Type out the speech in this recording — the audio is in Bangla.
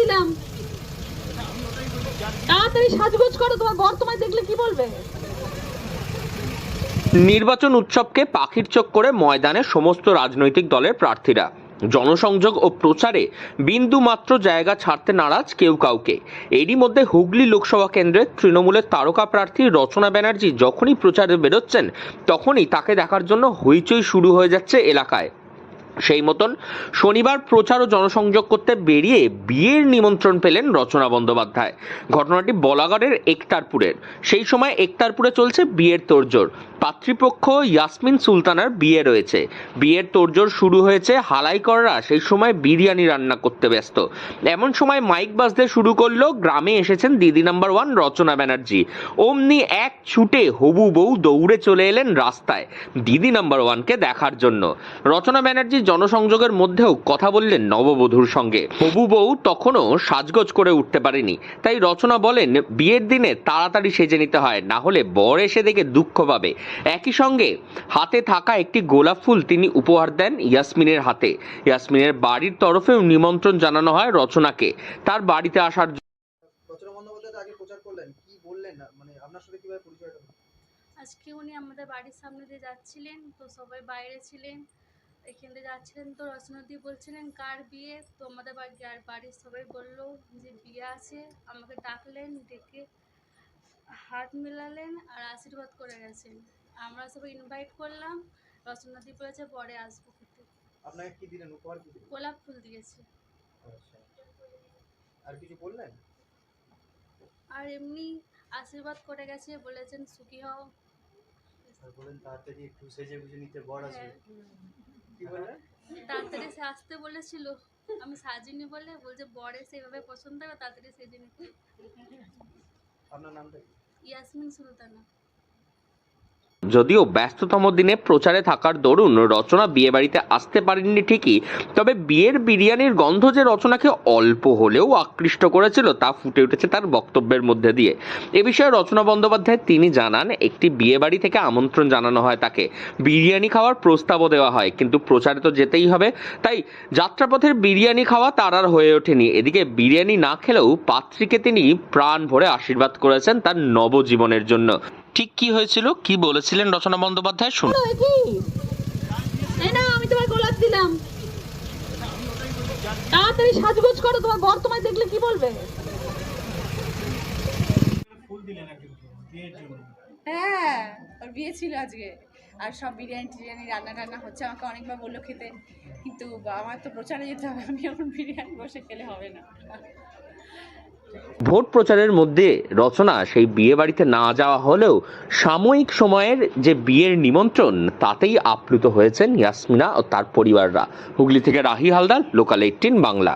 দিলাম, তাড়াতাড়ি সাজগোজ করো, তোমার বর তোমায় দেখলে কি বলবে? নির্বাচন উৎসবকে পাখির চোখ করে ময়দানে সমস্ত রাজনৈতিক দলের প্রার্থীরা। জনসংযোগ ও প্রচারে বিন্দু মাত্র জায়গা ছাড়তে নারাজ কেউ কাউকে। এরই মধ্যে হুগলি লোকসভা কেন্দ্রের তৃণমূলের তারকা প্রার্থী রচনা ব্যানার্জি যখনই প্রচারে বেরোচ্ছেন, তখনই তাকে দেখার জন্য হইচই শুরু হয়ে যাচ্ছে এলাকায়। সেই মতন শনিবার প্রচার ও জনসংযোগ করতে বেরিয়ে বিয়ের নিমন্ত্রণ পেলেন রচনা বন্দ্যোপাধ্যায়। ঘটনাটি বলাগড়ের একতারপুরের। সেই সময় একতারপুরে চলছে বিয়ের তোড়জোড়। পাত্রীপক্ষ ইয়াসমিন সুলতানার বিয়ে রয়েছে। বিয়ের তোড়জোড় শুরু হয়েছে, হালাইকররা সেই সময় বিরিয়ানি রান্না করতে ব্যস্ত। এমন সময় মাইক বাজতে শুরু করলো, গ্রামে এসেছেন দিদি নাম্বার 1 রচনা ব্যানার্জি। অমনি এক ছুটে হবু বউ দৌড়ে চলে এলেন রাস্তায় দিদি নাম্বার 1কে দেখার জন্য। রচনা ব্যানার্জি জনসংযোগের মধ্যেও কথা বললেন নববধূর সঙ্গে। হবু বউ তখনও সাজগোজ করে উঠতে পারেনি, তাই রচনা বলেন বিয়ের দিনে তাড়াতাড়ি সেজে নিতে হয়, না হলে বর এসে দেখে দুঃখ পাবে। একই সঙ্গে হাতে থাকা একটি গোলাপ ফুল তিনি উপহার দেন ইয়াসমিনের হাতে। ইয়াসমিনের বাড়ির তরফেও নিমন্ত্রণ জানানো হয় রচনাকে তার বাড়িতে আসার জন্য। রচনা বন্দ্যোপাধ্যায় আগে প্রচার করলেন, কি বললেন, মানে আপনার সাথে কিভাবে পরিচয়টা হলো? আজকে উনি আমাদের বাড়ির সামনে দিয়ে যাচ্ছিলেন, তো সবাই বাইরে ছিলেন, এখান দিয়ে যাচ্ছিলেন, তো রচনাদি বলছিলেন কার বিয়ে, তো আমাদের বাড়ির সবাই বললো যে বিয়ে আছে, আমাকে ডাকলেন, ডেকে হাত মেলালেন আর আশীর্বাদ করে গেছেন। আমরা সবাই ইনভাইট করলাম, রচনাদি বলেছে পরে আসবো খেতে। আপনাকে কি দিলেন, উপহার কি দিলেন? গোলাপ ফুল দিয়েছে। আচ্ছা, আর কিছু বললেন? আর এমনি আশীর্বাদ করে গেছে, বলেছেন সুখী হও। আর বলেন তাড়াতাড়ি একটু সেজে গুজে নিতে বর আসবে। কি বললেন? তাড়াতাড়ি সে আসতে বলেছিল, আমি সাজিনি বলে বলছে বর এসে এভাবে পছন্দ হবে, তাড়াতাড়ি সেজে নিতে। আপনার নামটা কি? ইয়াসমিন সুলতানা। যদিও ব্যস্ততম দিনে প্রচারে থাকার দরুন রচনা বিয়ে বাড়িতে আসতে পারেননি ঠিকই, তবে বিয়ের বিরিয়ানির গন্ধ যে রচনাকে অল্প হলেও আকৃষ্ট করেছিল তা ফুটে উঠেছে তার বক্তব্যের মধ্যে দিয়ে। এ বিষয়ে রচনা বন্দ্যোপাধ্যায় তিনি জানান, একটি বিয়ে বাড়ি থেকে আমন্ত্রণ জানানো হয় তাকে, বিরিয়ানি খাওয়ার প্রস্তাবও দেওয়া হয়, কিন্তু প্রচারে তো যেতেই হবে, তাই যাত্রাপথের বিরিয়ানি খাওয়া তার আর হয়ে ওঠেনি। এদিকে বিরিয়ানি না খেলেও পাত্রীকে তিনি প্রাণ ভরে আশীর্বাদ করেছেন তার নবজীবনের জন্য। ঠিক কি হয়েছিল, কি বলেছিলেন রচনা বন্দ্যোপাধ্যায় শুনুন। এই না, আমি তোমায় গোলাপ দিলাম, তাড়াতাড়ি সাজগোজ করো, তোমার বর তোমায় দেখলে কি বলবে? হ্যাঁ, ওর বিয়ে ছিল আজকে, আর সব বিরিয়ানি টিরিয়ানি রান্না টান্না হচ্ছে, আমাকে অনেকবার বললো খেতে, কিন্তু আমার তো প্রচারে যেতে হবে, আমি এখন বিরিয়ানি বসে খেলে হবে না। ভোট প্রচারের মধ্যে রচনা সেই বিয়ে বাড়িতে না যাওয়া হলেও সাময়িক সময়ের যে বিয়ের নিমন্ত্রণ তাতেই আপ্লুত হয়েছেন ইয়াসমিনা ও তার পরিবাররা। হুগলি থেকে রাহি হালদার, লোকাল 18 বাংলা।